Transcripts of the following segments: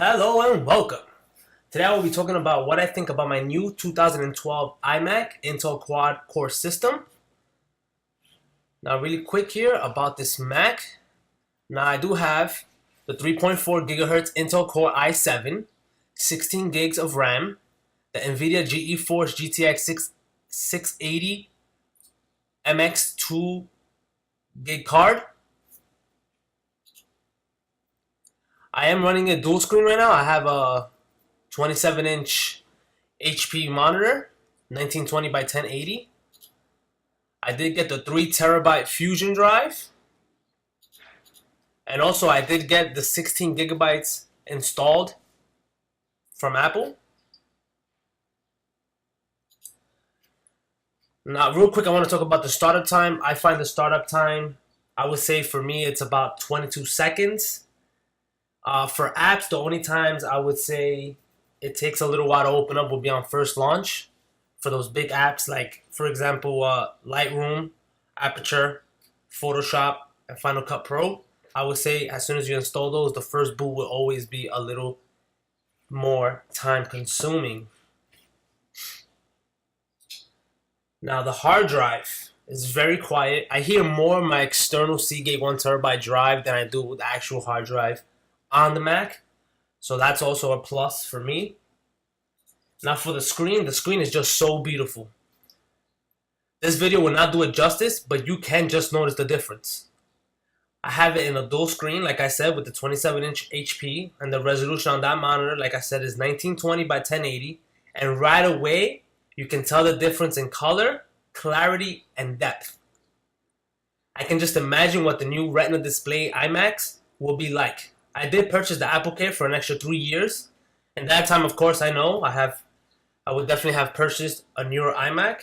Hello and welcome. Today I will be talking about what I think about my new 2012 iMac Intel Quad Core system. Now really quick here about this Mac. Now I do have the 3.4 gigahertz Intel Core i7, 16 gigs of RAM, the NVIDIA GeForce GTX 680 MX 2 gig card. I am running a dual screen right now. I have a 27-inch HP monitor, 1920 by 1080. I did get the 3 terabyte Fusion drive. And also I did get the 16 gigabytes installed from Apple. Now, real quick, I want to talk about the startup time. I find the startup time, I would say for me, it's about 22 seconds. For apps, the only times I would say it takes a little while to open up will be on first launch. For those big apps like, for example, Lightroom, Aperture, Photoshop, and Final Cut Pro, I would say as soon as you install those, the first boot will always be a little more time consuming. Now the hard drive is very quiet. I hear more on my external Seagate 1 terabyte drive than I do with the actual hard drive on the Mac. So that's also a plus for me. Now for the screen is just so beautiful. This video will not do it justice, but you can just notice the difference. I have it in a dual screen, like I said, with the 27-inch HP, and the resolution on that monitor, like I said, is 1920 by 1080. And right away, you can tell the difference in color, clarity, and depth. I can just imagine what the new Retina display iMacs will be like. I did purchase the Apple Care for an extra 3 years. And that time, of course, I know I would definitely have purchased a newer iMac.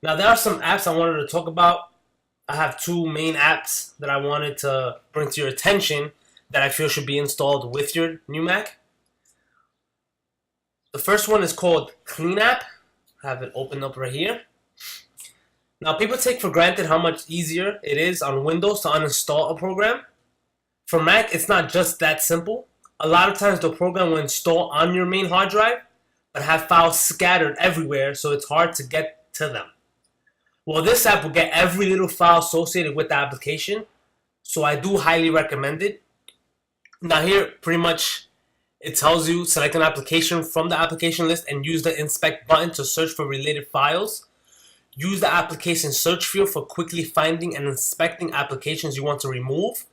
Now, there are some apps I wanted to talk about. I have two main apps that I wanted to bring to your attention that I feel should be installed with your new Mac. The first one is called Clean App. I have it opened up right here. Now, people take for granted how much easier it is on Windows to uninstall a program. For Mac, it's not just that simple. A lot of times the program will install on your main hard drive, but have files scattered everywhere, so it's hard to get to them. Well, this app will get every little file associated with the application, so I do highly recommend it. Now here, pretty much, it tells you select an application from the application list and use the inspect button to search for related files. Use the application search field for quickly finding and inspecting applications you want to remove.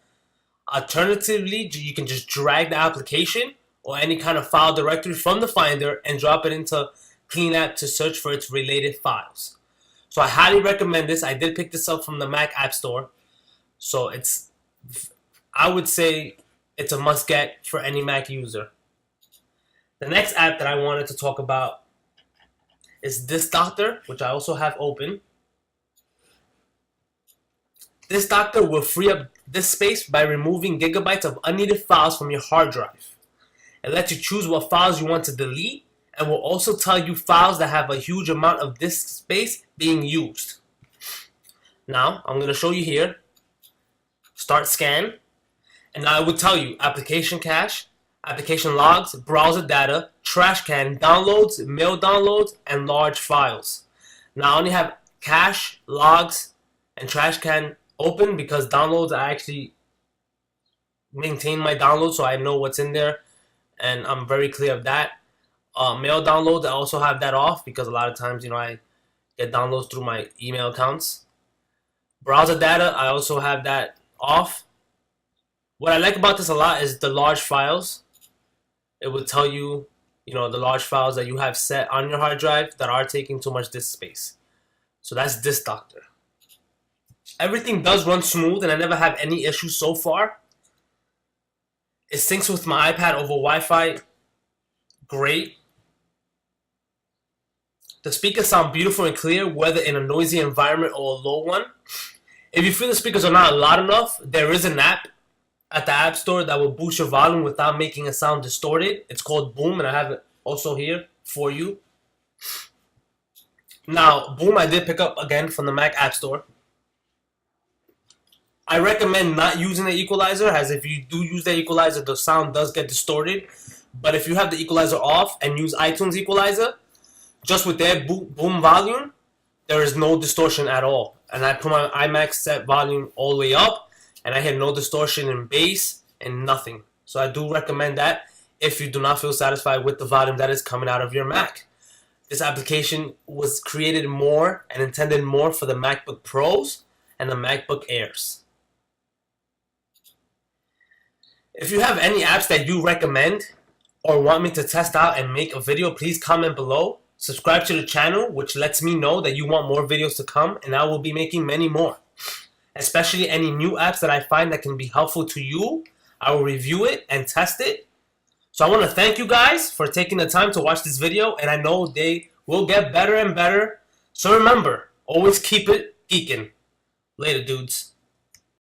Alternatively, you can just drag the application or any kind of file directory from the Finder and drop it into Clean App to search for its related files. So I highly recommend this. I did pick this up from the Mac App Store. So I would say it's a must get for any Mac user. The next app that I wanted to talk about is This Doctor, which I also have open. This Doctor will free up this space by removing gigabytes of unneeded files from your hard drive. It lets you choose what files you want to delete and will also tell you files that have a huge amount of disk space being used. Now, I'm going to show you here. Start scan. And now it will tell you application cache, application logs, browser data, trash can, downloads, mail downloads, and large files. Now I only have cache, logs, and trash can open because downloads, I actually maintain my downloads so I know what's in there and I'm very clear of that. Mail downloads, I also have that off because a lot of times, I get downloads through my email accounts. Browser data, I also have that off. What I like about this a lot is the large files. It will tell you, the large files that you have set on your hard drive that are taking too much disk space. So that's This Doctor. Everything does run smooth and I never have any issues so far. It syncs with my iPad over Wi-Fi. Great. The speakers sound beautiful and clear, whether in a noisy environment or a low one. If you feel the speakers are not loud enough, there is an app at the App Store that will boost your volume without making it sound distorted. It's called Boom, and I have it also here for you. Now, Boom I did pick up again from the Mac App Store. I recommend not using the equalizer, as if you do use the equalizer, the sound does get distorted. But if you have the equalizer off and use iTunes equalizer, just with their boom volume, there is no distortion at all. And I put my iMac set volume all the way up, and I hear no distortion in bass and nothing. So I do recommend that if you do not feel satisfied with the volume that is coming out of your Mac. This application was created more and intended more for the MacBook Pros and the MacBook Airs. If you have any apps that you recommend or want me to test out and make a video, please comment below. Subscribe to the channel, which lets me know that you want more videos to come, and I will be making many more. Especially any new apps that I find that can be helpful to you, I will review it and test it. So I want to thank you guys for taking the time to watch this video, and I know they will get better and better. So remember, always keep it geeking. Later, dudes.